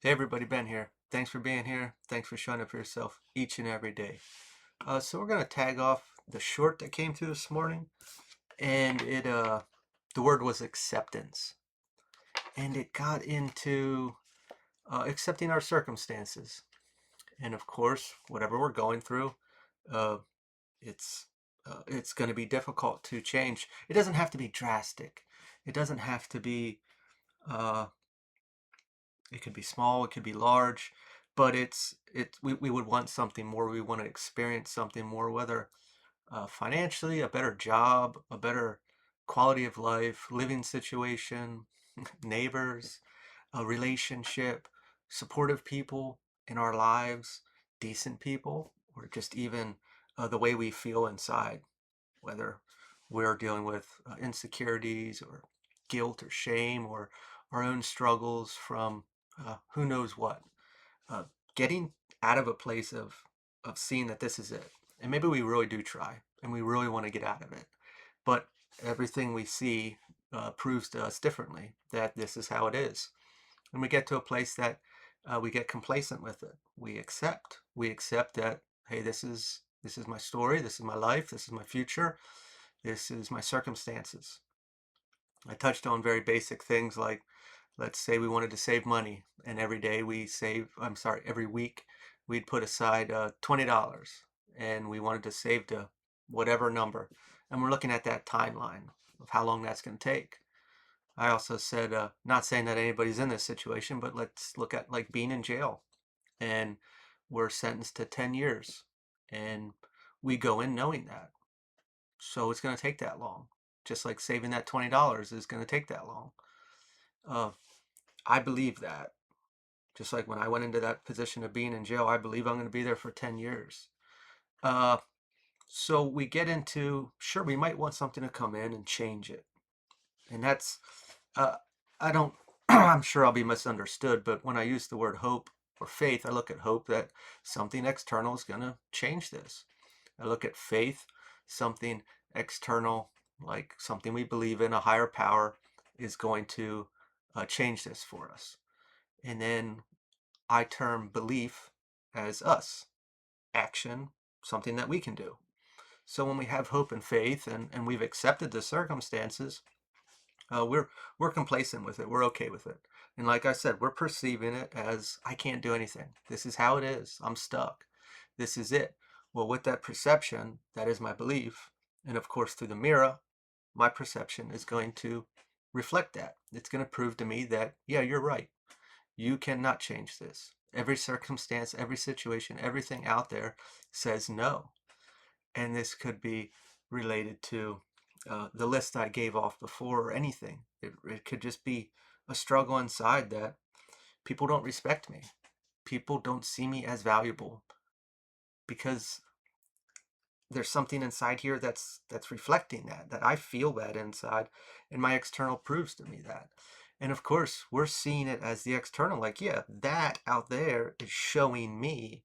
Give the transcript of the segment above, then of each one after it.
Hey everybody, Ben here. Thanks for being here. Thanks for showing up for yourself each and every day. So we're gonna tag off the short that came through this morning, and the word was acceptance, and it got into accepting our circumstances, and of course, whatever we're going through, uh, it's it's going to be difficult to change. It doesn't have to be drastic. It doesn't have to be. Uh, It could be small, it could be large, but we would want something more. We want to experience something more, whether financially, a better job, a better quality of life, living situation, neighbors, a relationship, supportive people in our lives, decent people, or just even the way we feel inside, whether we're dealing with insecurities or guilt or shame or our own struggles from who knows what. Uh, Getting out of a place of seeing that this is it, and maybe we really do try, and we really want to get out of it, but everything we see proves to us differently that this is how it is, and we get to a place that we get complacent with it. We accept that, hey, this is my story, this is my life, this is my future, this is my circumstances. I touched on very basic things like, let's say we wanted to save money, and every week we'd put aside $20, and we wanted to save to whatever number. And we're looking at that timeline of how long that's going to take. I also said, not saying that anybody's in this situation, but let's look at like being in jail, and we're sentenced to 10 years, and we go in knowing that. So it's going to take that long. Just like saving that $20 is going to take that long. Uh, I believe that. Just like when I went into that position of being in jail, I believe I'm going to be there for 10 years. Uh, so we get into, sure, we might want something to come in and change it. And that's, uh, I don't, I'm sure I'll be misunderstood, but when I use the word hope or faith, I look at hope that something external is going to change this. I look at faith, something external, like something we believe in, a higher power, is going to change this for us. And then I term belief as us, action, something that we can do. So when we have hope and faith, and we've accepted the circumstances, we're complacent with it. We're okay with it. And like I said, we're perceiving it as, I can't do anything. This is how it is. I'm stuck. This is it. Well, with that perception, that is my belief. And of course, through the mirror, my perception is going to reflect that. It's going to prove to me that, yeah, you're right. You cannot change this. Every circumstance, every situation, everything out there says no. And this could be related to the list I gave off before, or anything. It could just be a struggle inside that people don't respect me. People don't see me as valuable because there's something inside here that's reflecting that I feel that inside, and my external proves to me that. And of course, we're seeing it as the external, like, yeah, that out there is showing me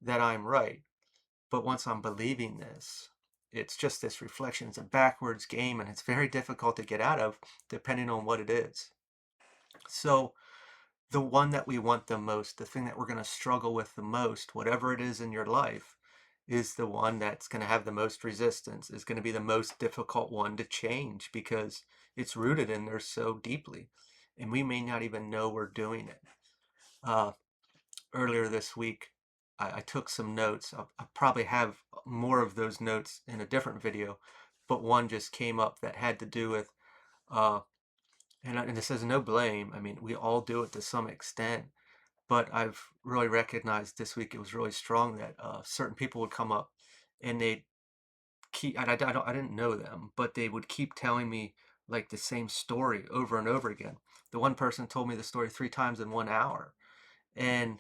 that I'm right. But once I'm believing this, it's just this reflection. It's a backwards game, and it's very difficult to get out of depending on what it is. So the one that we want the most, the thing that we're going to struggle with the most, whatever it is in your life, is the one that's going to have the most resistance, is going to be the most difficult one to change because it's rooted in there so deeply. And we may not even know we're doing it. Uh, Earlier this week, I took some notes. I'll probably have more of those notes in a different video, but one just came up that had to do with, uh, and this is no blame. I mean, we all do it to some extent, but I've really recognized this week it was really strong that certain people would come up and they'd keep, and I didn't know them, but they would keep telling me like the same story over and over again. The one person told me the story 3 times in 1 hour, and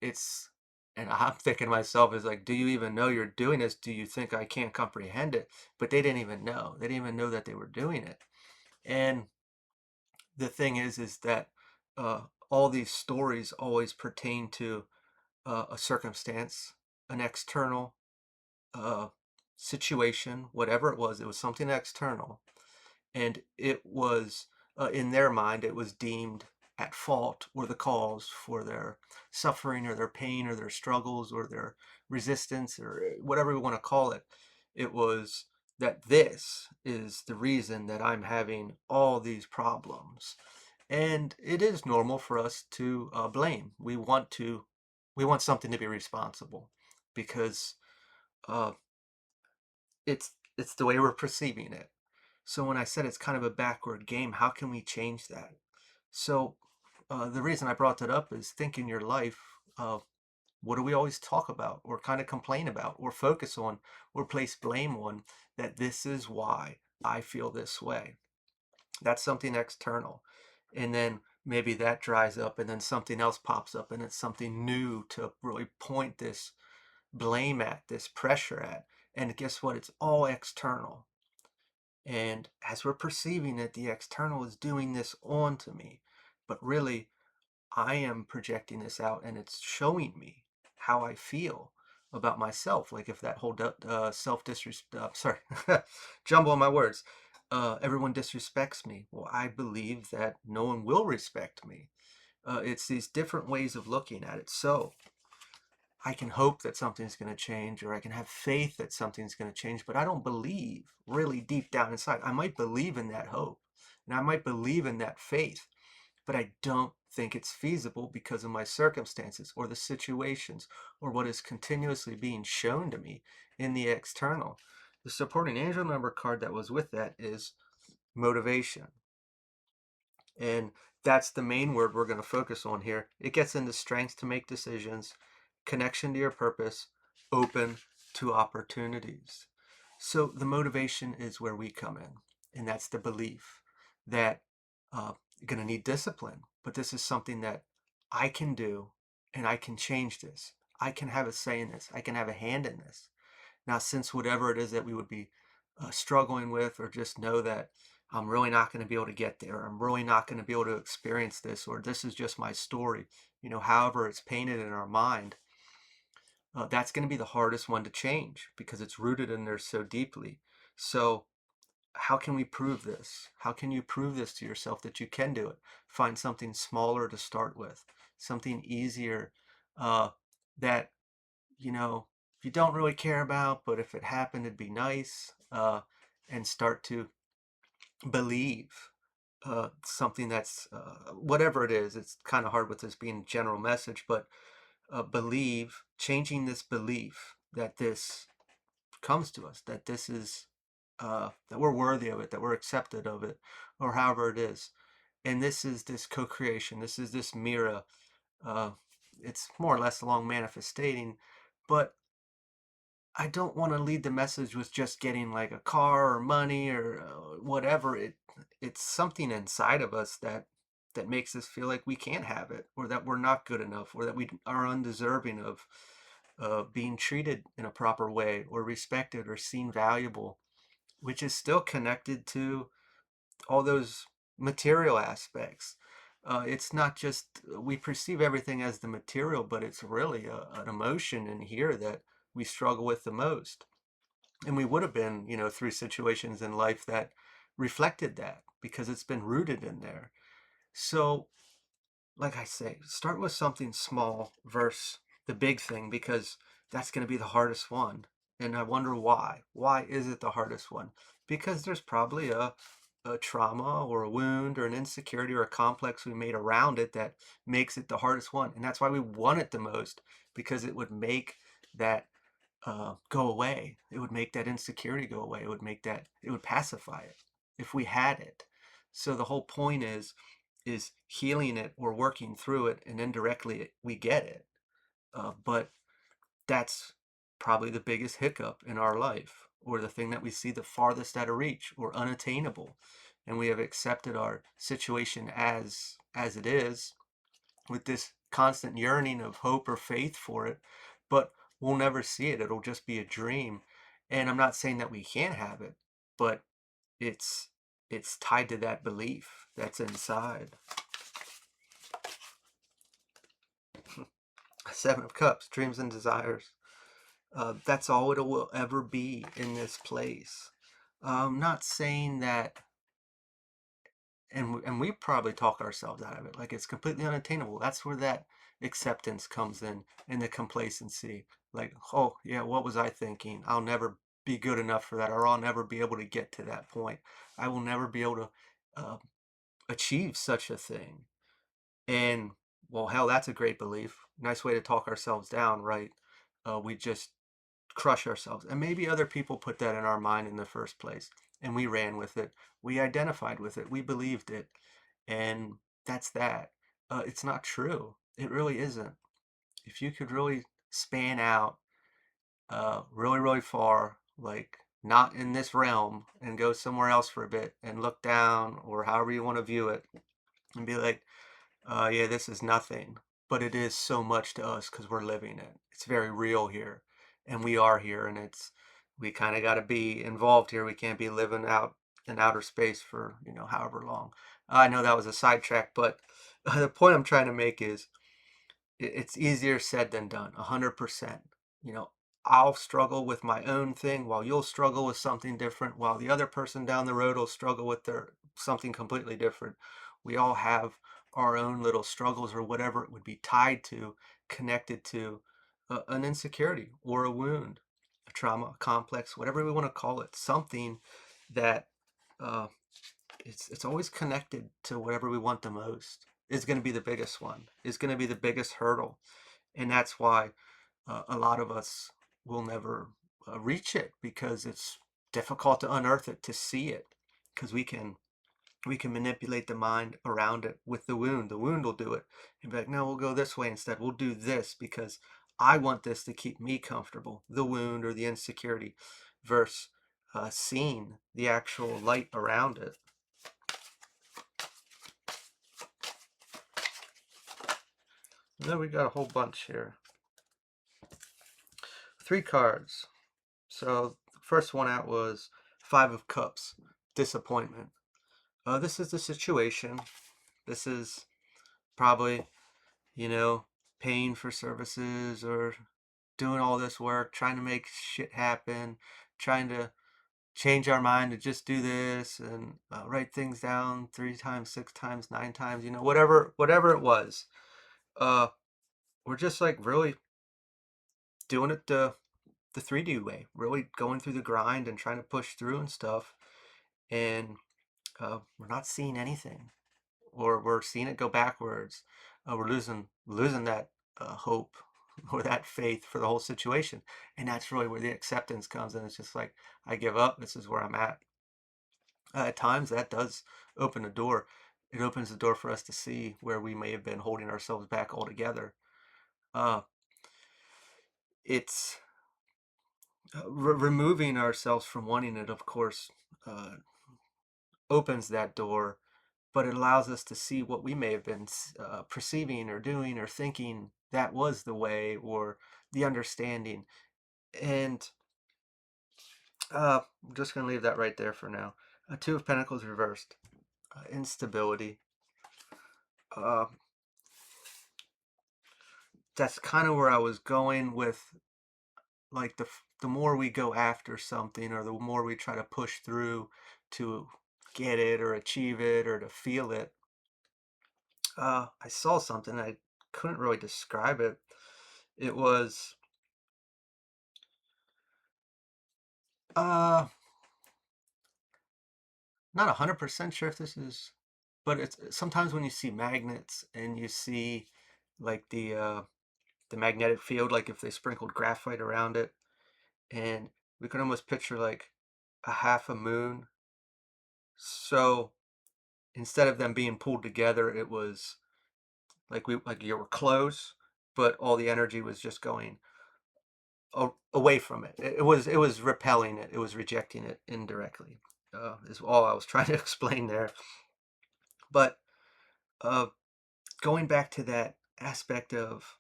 it's, and I'm thinking to myself is like, do you even know you're doing this? Do you think I can't comprehend it? But they didn't even know. They didn't even know that they were doing it. And the thing is that all these stories always pertain to a circumstance, an external uh, situation, whatever it was. It was something external, and it was in their mind, it was deemed. at fault or the cause for their suffering or their pain or their struggles or their resistance or whatever we want to call it. It was that this is the reason that I'm having all these problems. And it is normal for us to blame. We want something to be responsible because uh, it's the way we're perceiving it. So when I said it's kind of a backward game, how can we change that? So the reason I brought that up is think in your life, what do we always talk about or kind of complain about or focus on or place blame on, that this is why I feel this way. That's something external. And then maybe that dries up and then something else pops up and it's something new to really point this blame at, this pressure at. And guess what? It's all external. And as we're perceiving it, the external is doing this on to me. But really, I am projecting this out and it's showing me how I feel about myself. Like if that whole self-disrespect, sorry, jumble my words. Everyone disrespects me. Well, I believe that no one will respect me. It's these different ways of looking at it. So I can hope that something's going to change, or I can have faith that something's going to change, but I don't believe really deep down inside. I might believe in that hope and I might believe in that faith, but I don't think it's feasible because of my circumstances or the situations or what is continuously being shown to me in the external. The supporting angel number card that was with that is motivation. And that's the main word we're going to focus on here. It gets into strength to make decisions, connection to your purpose, open to opportunities. So the motivation is where we come in, and that's the belief that you're going to need discipline, but this is something that I can do, and I can change this. I can have a say in this. I can have a hand in this. Now, since whatever it is that we would be struggling with, or just know that I'm really not going to be able to get there, I'm really not going to be able to experience this, or this is just my story, however it's painted in our mind, that's going to be the hardest one to change because it's rooted in there so deeply. So how can we prove this? How can you prove this to yourself that you can do it? Find something smaller to start with, something easier that you don't really care about, but if it happened, it'd be nice, and start to believe something that's whatever it is. It's kind of hard with this being a general message, but believe, changing this belief that this comes to us, that this is that we're worthy of it, that we're accepted of it, or however it is. And this is this co-creation. This is this mirror. Uh, it's more or less along manifestating, but I don't want to lead the message with just getting like a car or money or whatever. It's something inside of us that makes us feel like we can't have it, or that we're not good enough, or that we are undeserving of being treated in a proper way, or respected, or seen valuable, which is still connected to all those material aspects. It's not just we perceive everything as the material, but it's really an emotion in here that we struggle with the most. And we would have been, through situations in life that reflected that because it's been rooted in there. So, like I say, start with something small versus the big thing, because that's going to be the hardest one. And I wonder why. Why is it the hardest one? Because there's probably a trauma or a wound or an insecurity or a complex we made around it that makes it the hardest one. And that's why we want it the most, because it would make that go away. It would make that insecurity go away. It would pacify it if we had it. So the whole point is healing it or working through it, and indirectly we get it. But that's probably the biggest hiccup in our life, or the thing that we see the farthest out of reach or unattainable. And we have accepted our situation as it is, with this constant yearning of hope or faith for it, but we'll never see it. It'll just be a dream. And I'm not saying that we can't have it, but it's it's tied to that belief that's inside. Seven of Cups, dreams and desires. That's all it will ever be in this place. I'm not saying that and we probably talk ourselves out of it. Like it's completely unattainable. That's where that acceptance comes in, and the complacency. Like, oh yeah, what was I thinking? I'll never be good enough for that, or I'll never be able to get to that point. I will never be able to uh, achieve such a thing. And well, hell, that's a great belief. Nice way to talk ourselves down, right? We just crush ourselves. And maybe other people put that in our mind in the first place, and we ran with it. We identified with it. We believed it. And that's that. It's not true. It really isn't. If you could really span out really, really far, like not in this realm, and go somewhere else for a bit and look down, or however you want to view it, and be like, yeah, this is nothing, but it is so much to us because we're living it. It's very real here, and we are here, and we kind of got to be involved here. We can't be living out in outer space for however long. I know that was a sidetrack, but the point I'm trying to make is it's easier said than done. 100%. You know, I'll struggle with my own thing while you'll struggle with something different, while the other person down the road will struggle with their something completely different. We all have our own little struggles, or whatever it would be tied to, connected to an insecurity or a wound, a trauma, a complex, whatever we want to call it, something that uh, it's always connected to whatever we want the most is going to be the biggest one, is going to be the biggest hurdle. And that's why a lot of us will never reach it, because it's difficult to unearth it, to see it, because we can manipulate the mind around it with the wound. The wound will do it and be like, no, we'll go this way instead. We'll do this because I want this to keep me comfortable. The wound or the insecurity versus seeing the actual light around it. And then we got a whole bunch here. 3 cards. So the first one out was 5 of Cups, disappointment. This is the situation. This is probably, you know, paying for services, or doing all this work, trying to make shit happen, trying to change our mind to just do this, and write things down 3 times, 6 times, 9 times, whatever it was. Uh, we're just like really doing it the 3D way, really going through the grind and trying to push through and stuff. And we're not seeing anything, or we're seeing it go backwards. We're losing that hope or that faith for the whole situation. And that's really where the acceptance comes in. It's just like, I give up. This is where I'm at. At times, that does open a door. It opens the door for us to see where we may have been holding ourselves back altogether. Uh, it's removing ourselves from wanting it, of course, uh, opens that door, but it allows us to see what we may have been perceiving or doing or thinking that was the way, or the understanding. And I'm just going to leave that right there for now. 2 of Pentacles reversed, instability. Uh, that's kind of where I was going with, like, the more we go after something, or the more we try to push through to get it or achieve it or to feel it. I saw something, I couldn't really describe it. It was uh not 100% sure if this is, but it's sometimes when you see magnets and you see like the magnetic field, like if they sprinkled graphite around it, and we could almost picture like a half a moon. So instead of them being pulled together, it was like you were close, but all the energy was just going away from it. It was repelling it. It was rejecting it indirectly. Is all I was trying to explain there. But uh, going back to that aspect of,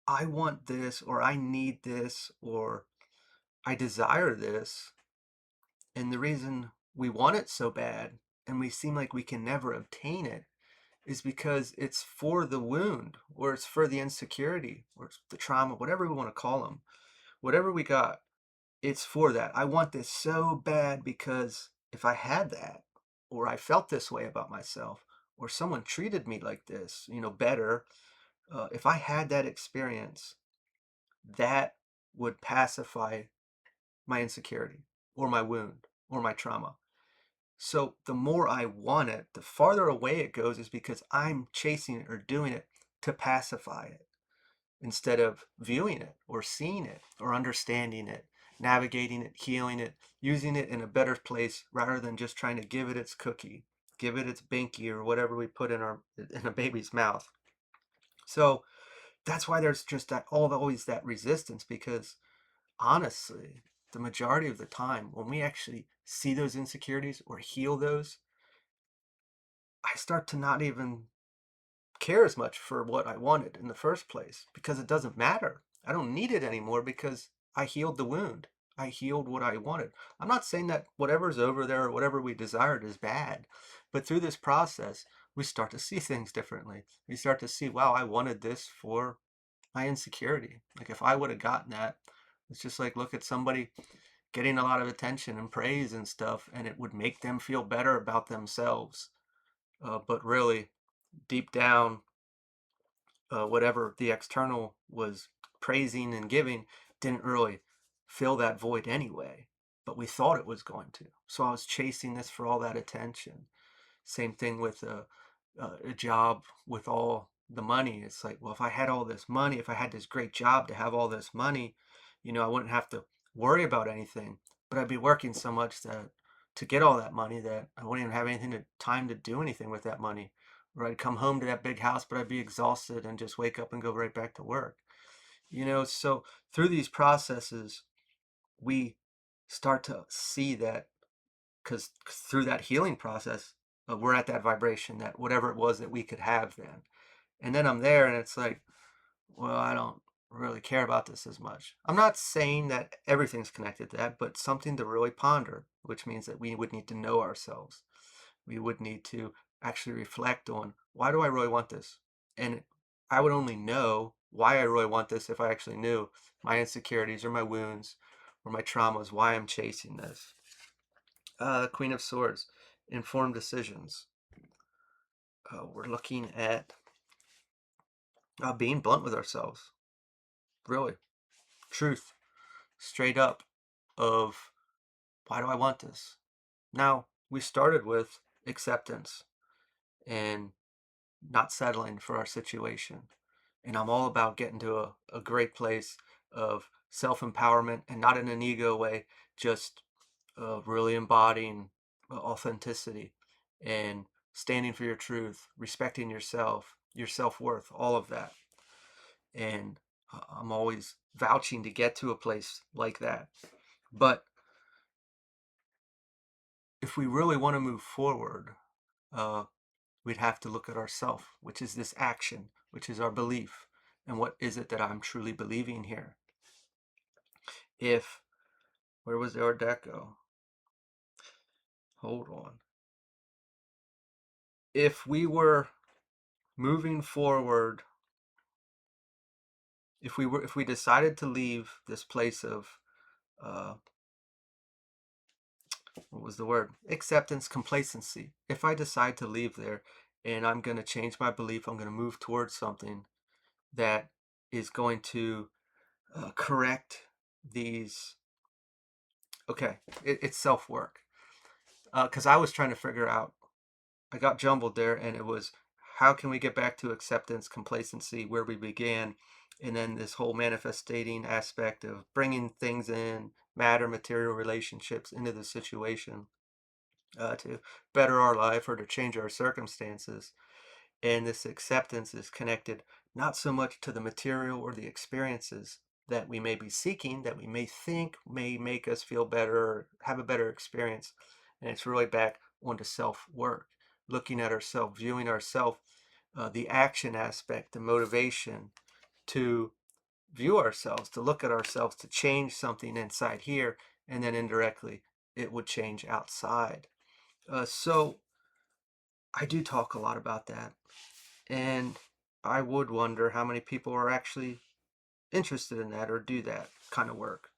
I want this, or I need this, or I desire this, and the reason we want it so bad and we seem like we can never obtain it is because it's for the wound, or it's for the insecurity, or it's the trauma, whatever we want to call them, whatever we got. It's for that. I want this so bad because if I had that, or I felt this way about myself, or someone treated me like this, better. If I had that experience, that would pacify my insecurity or my wound or my trauma. So the more I want it, the farther away it goes, is because I'm chasing it or doing it to pacify it instead of viewing it or seeing it or understanding it, navigating it, healing it, using it in a better place rather than just trying to give it its cookie, give it its binky or whatever we put in a baby's mouth. So that's why there's just always that resistance, because honestly, the majority of the time when we actually see those insecurities or heal those, I start to not even care as much for what I wanted in the first place, because it doesn't matter. I don't need it anymore because I healed the wound. I healed what I wanted. I'm not saying that whatever's over there or whatever we desired is bad, but through this process, we start to see things differently. We start to see, wow, I wanted this for my insecurity. Like if I would have gotten that, it's just like look at somebody getting a lot of attention and praise and stuff, and it would make them feel better about themselves. But really, deep down, whatever the external was praising and giving didn't really fill that void anyway, but we thought it was going to. So I was chasing this for all that attention. Same thing with a job with all the money. It's like, well, if I had all this money, if I had this great job to have all this money, I wouldn't have to worry about anything. But I'd be working so much that to get all that money that I wouldn't even have time to do anything with that money. Or I'd come home to that big house, but I'd be exhausted and just wake up and go right back to work. So through these processes, we start to see that, because through that healing process, we're at that vibration, that whatever it was that we could have then. And then I'm there and it's like, well, I don't really care about this as much. I'm not saying that everything's connected to that, but something to really ponder, which means that we would need to know ourselves. We would need to actually reflect on, why do I really want this? And I would only know why I really want this if I actually knew my insecurities or my wounds or my traumas, why I'm chasing this. Queen of Swords, informed decisions. We're looking at being blunt with ourselves, really, truth, straight up, of why do I want this? Now, we started with acceptance and not settling for our situation. And I'm all about getting to a great place of self empowerment, and not in an ego way, just really embodying authenticity and standing for your truth, respecting yourself, your self worth, all of that. And I'm always vouching to get to a place like that. But if we really want to move forward, uh, we'd have to look at ourself, which is this action, which is our belief. And what is it that I'm truly believing here? If, where was our deck go? Hold on. If we were moving forward, if we decided to leave this place of, uh, what was the word? Acceptance, complacency. If I decide to leave there and I'm going to change my belief, I'm going to move towards something that is going to correct these. Okay, it's self work. Because I was trying to figure out, I got jumbled there, and it was, how can we get back to acceptance, complacency, where we began, and then this whole manifesting aspect of bringing things in, matter, material relationships into the situation to better our life or to change our circumstances. And this acceptance is connected not so much to the material or the experiences that we may be seeking, that we may think may make us feel better or have a better experience. And it's really back onto self work, looking at ourselves, viewing ourselves, the action aspect, the motivation to view ourselves, to look at ourselves, to change something inside here, and then indirectly it would change outside. So I do talk a lot about that. And I would wonder how many people are actually interested in that or do that kind of work.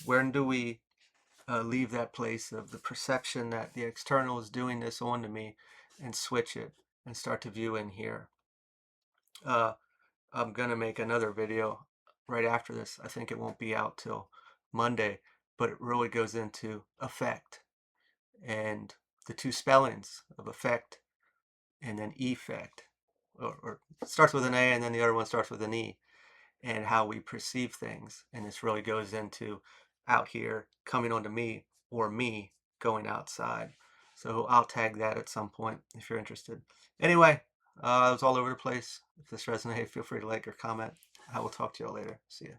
When do we leave that place of the perception that the external is doing this onto me and switch it and start to view in here. Uh, I'm gonna make another video right after this. I think it won't be out till Monday, but it really goes into effect and the two spellings of effect and then effect, or starts with an A and then the other one starts with an E, and how we perceive things. And this really goes into out here coming onto me or me going outside. So I'll tag that at some point if you're interested. Anyway, it was all over the place. If this resonated, feel free to like or comment. I will talk to you all later. See ya.